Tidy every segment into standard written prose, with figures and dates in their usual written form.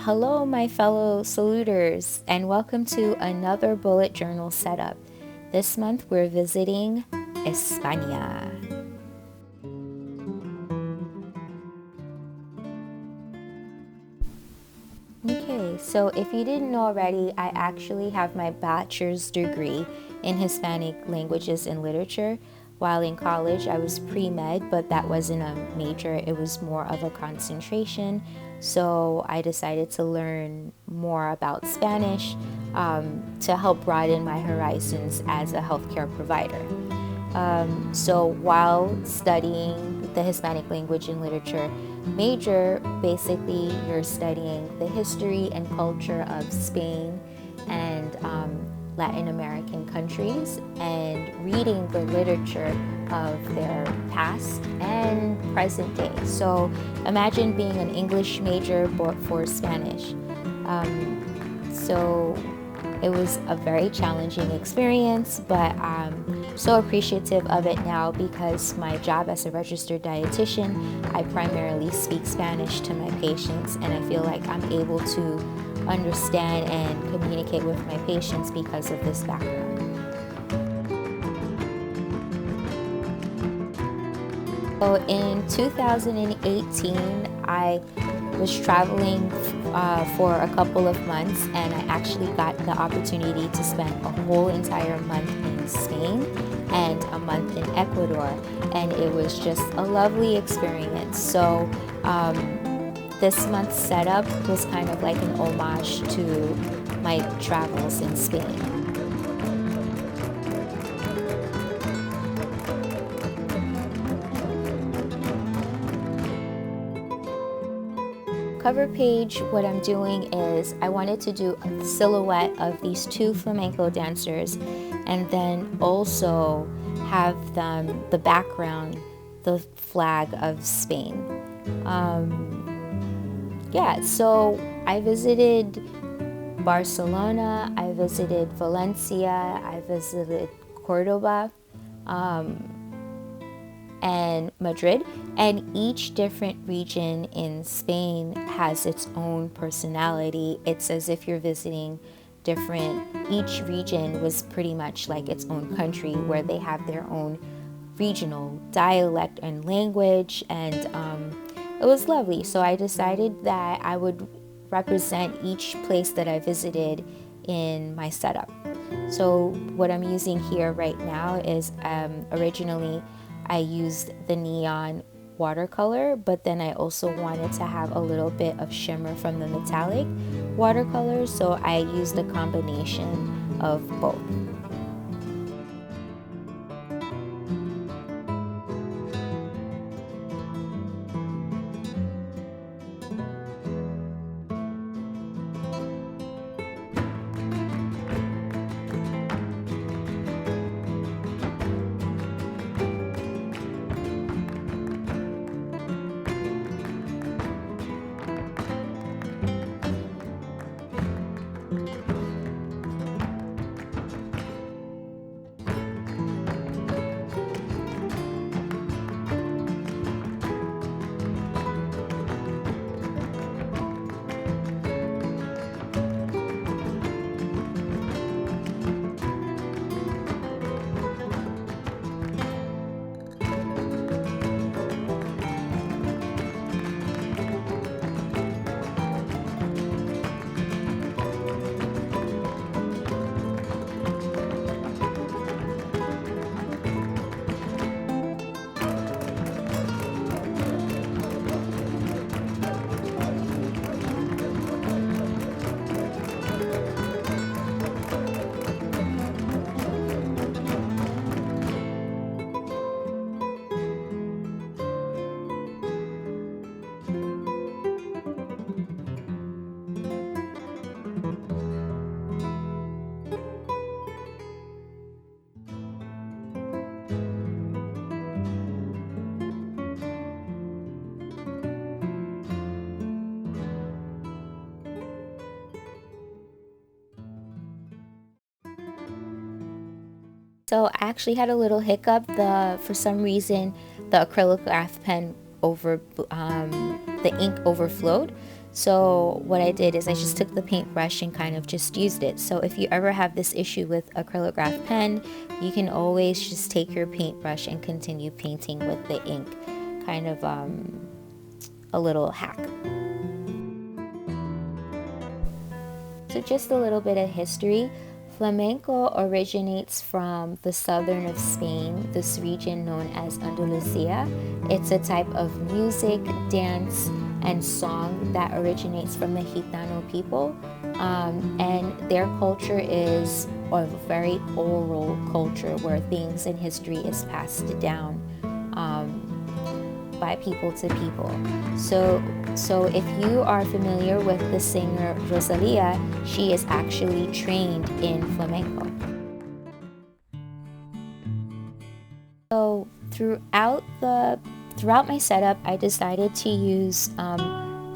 Hello, my fellow saluters, and welcome to another bullet journal setup. This month we're visiting España. Okay, so if you didn't know already, I actually have my bachelor's degree in Hispanic languages and literature. While in college, I was pre-med, but that wasn't a major, it was more of a concentration. So I decided to learn more about Spanish to help broaden my horizons as a healthcare provider. So while studying the Hispanic language and literature major, basically you're studying the history and culture of Spain and Latin American countries and reading the literature of their past and present day. So imagine being an English major but for Spanish. So it was a very challenging experience, but I'm so appreciative of it now because my job as a registered dietitian, I primarily speak Spanish to my patients, and I feel like I'm able to understand and communicate with my patients because of this background. So in 2018, I was traveling for a couple of months, and I actually got the opportunity to spend a whole entire month in Spain and a month in Ecuador, and it was just a lovely experience. So this month's setup was kind of like an homage to my travels in Spain. Cover page, what I'm doing is I wanted to do a silhouette of these two flamenco dancers and then also have them, the background, the flag of Spain. So I visited Barcelona, I visited Valencia, I visited Cordoba, and Madrid, and each different region in Spain has its own personality. It's as if you're visiting each region was pretty much like its own country where they have their own regional dialect and language, and it was lovely. So I decided that I would represent each place that I visited in my setup. So what I'm using here right now is originally I used the neon watercolor, but then I also wanted to have a little bit of shimmer from the metallic watercolors, so I used a combination of both. So I actually had a little hiccup. For some reason, the acrylograph pen the ink overflowed. So what I did is I just took the paintbrush and kind of just used it. So if you ever have this issue with Acrylogragh pen, you can always just take your paintbrush and continue painting with the ink. Kind of a little hack. So just a little bit of history. Flamenco originates from the southern of Spain, this region known as Andalusia. It's a type of music, dance, and song that originates from the Gitano people. And their culture is a very oral culture where things in history is passed down by people to people. So if you are familiar with the singer Rosalia, she is actually trained in flamenco. So throughout my setup, I decided to use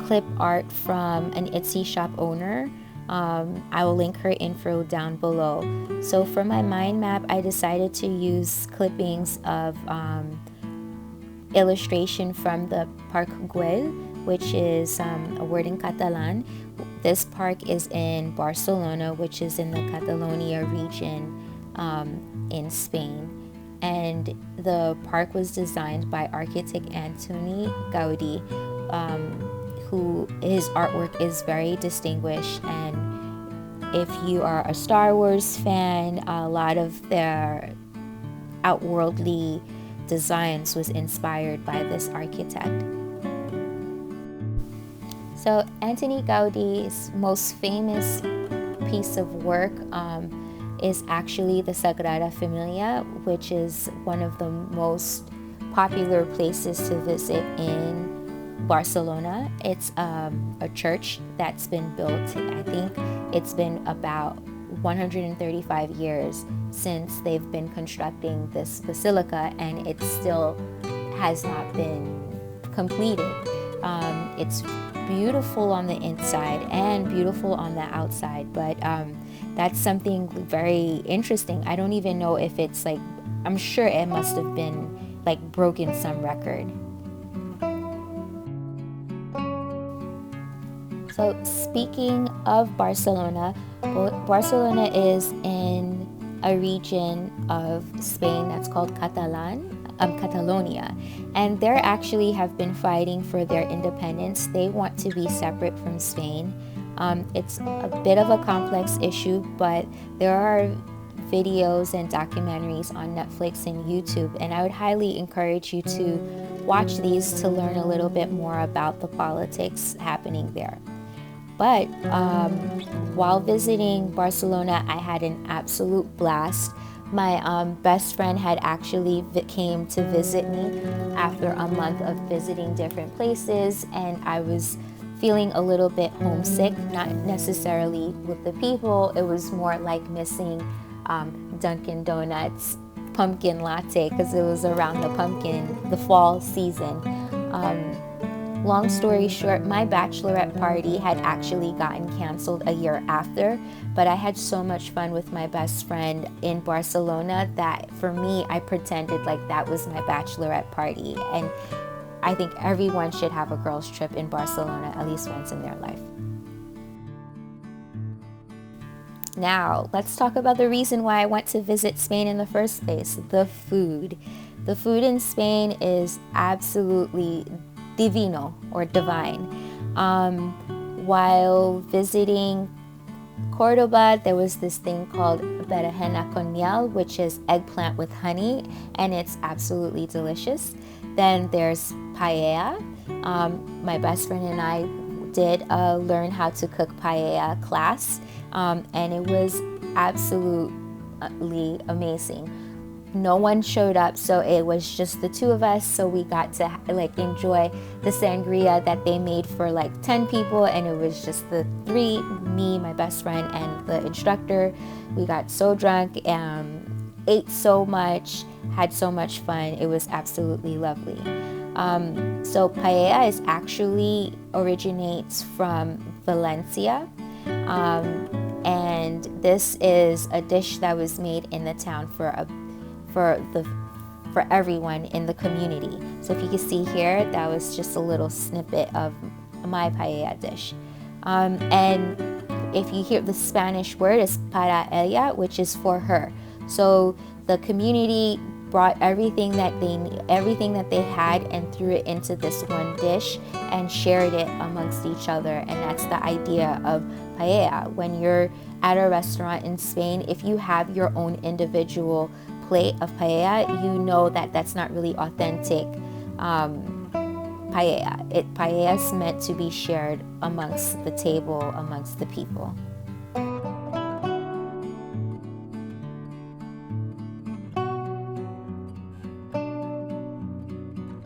clip art from an Etsy shop owner. I will link her info down below. So for my mind map, I decided to use clippings of illustration from the Park Güell, which is a word in Catalan. This park is in Barcelona, which is in the Catalonia region in Spain. And the park was designed by architect Antoni Gaudí, who his artwork is very distinguished. And if you are a Star Wars fan, a lot of their outworldly designs was inspired by this architect. So Antoni Gaudí's most famous piece of work is actually the Sagrada Familia, which is one of the most popular places to visit in Barcelona. It's a church that's been built, I think it's been about 135 years since they've been constructing this basilica, and it still has not been completed. It's beautiful on the inside and beautiful on the outside, but that's something very interesting. I don't even know if it's like, I'm sure it must have been like broken some record. So speaking of Barcelona, Barcelona is in a region of Spain that's called Catalonia, and they actually have been fighting for their independence. They want to be separate from Spain. It's a bit of a complex issue, but there are videos and documentaries on Netflix and YouTube, and I would highly encourage you to watch these to learn a little bit more about the politics happening there. But while visiting Barcelona, I had an absolute blast. My best friend had actually came to visit me after a month of visiting different places, and I was feeling a little bit homesick, not necessarily with the people. It was more like missing Dunkin' Donuts pumpkin latte because it was around the fall season. Long story short, my bachelorette party had actually gotten canceled a year after, but I had so much fun with my best friend in Barcelona that for me, I pretended like that was my bachelorette party. And I think everyone should have a girls' trip in Barcelona at least once in their life. Now, let's talk about the reason why I went to visit Spain in the first place, the food. The food in Spain is absolutely divino or divine. While visiting Cordoba, there was this thing called berenjena con miel, which is eggplant with honey, and it's absolutely delicious. Then there's paella. My best friend and I did a learn how to cook paella class, and it was absolutely amazing. No one showed up, so it was just the two of us, so we got to enjoy the sangria that they made for 10 people, and it was just the three, me, my best friend, and the instructor. We got so drunk, ate so much, had so much fun. It was absolutely lovely. So paella is actually originates from Valencia, and this is a dish that was made in the town for everyone in the community. So if you can see here, that was just a little snippet of my paella dish. And if you hear the Spanish word is para ella, which is for her. So the community brought everything that they had and threw it into this one dish and shared it amongst each other. And that's the idea of paella. When you're at a restaurant in Spain, if you have your own individual plate of paella, you know that that's not really authentic paella. Paella is meant to be shared amongst the table, amongst the people.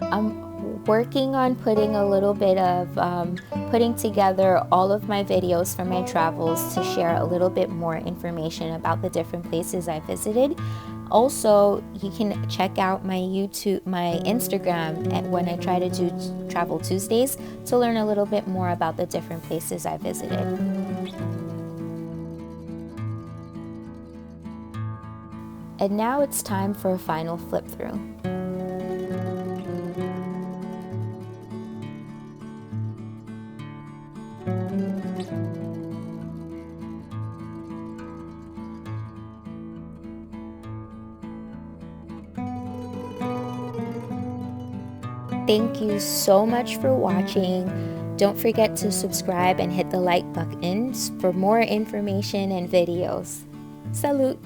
I'm working on putting a little bit of putting together all of my videos from my travels to share a little bit more information about the different places I visited. Also, you can check out my Instagram when I try to do Travel Tuesdays to learn a little bit more about the different places I visited. And now it's time for a final flip through. Thank you so much for watching. Don't forget to subscribe and hit the like button for more information and videos. Salut!